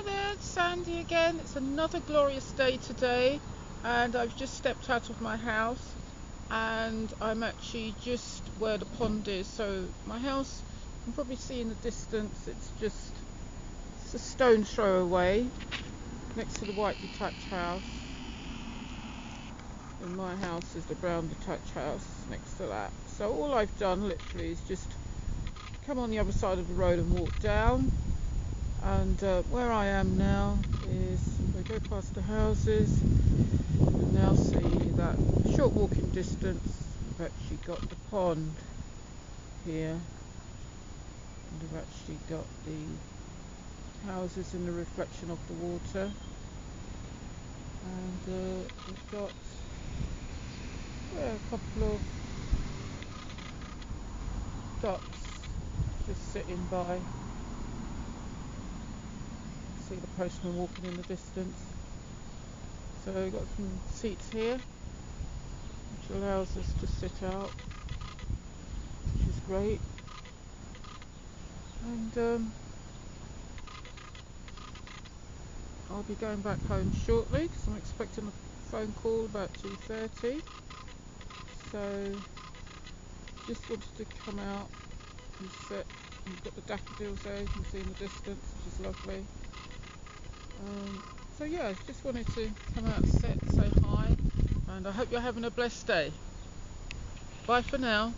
Hi there, it's Sandy again. It's another glorious day today, and I've just stepped out of my house and I'm actually just where the pond is. So my house, you can probably see in the distance, it's a stone throw away next to the white detached house, and my house is the brown detached house next to that. So all I've done literally is just come on the other side of the road and walk down. And where I am now is, if I go past the houses, you can now see that short walking distance, we've actually got the pond here, and we've actually got the houses in the reflection of the water, and we've got a couple of ducks just sitting by. See the postman walking in the distance. So we've got some seats here which allows us to sit out, which is great. And I'll be going back home shortly because I'm expecting a phone call about 2:30. So just wanted to come out and sit. And we've got the daffodils there, you can see in the distance, which is lovely. So yeah, just wanted to come out and sit, say hi, and I hope you're having a blessed day. Bye for now.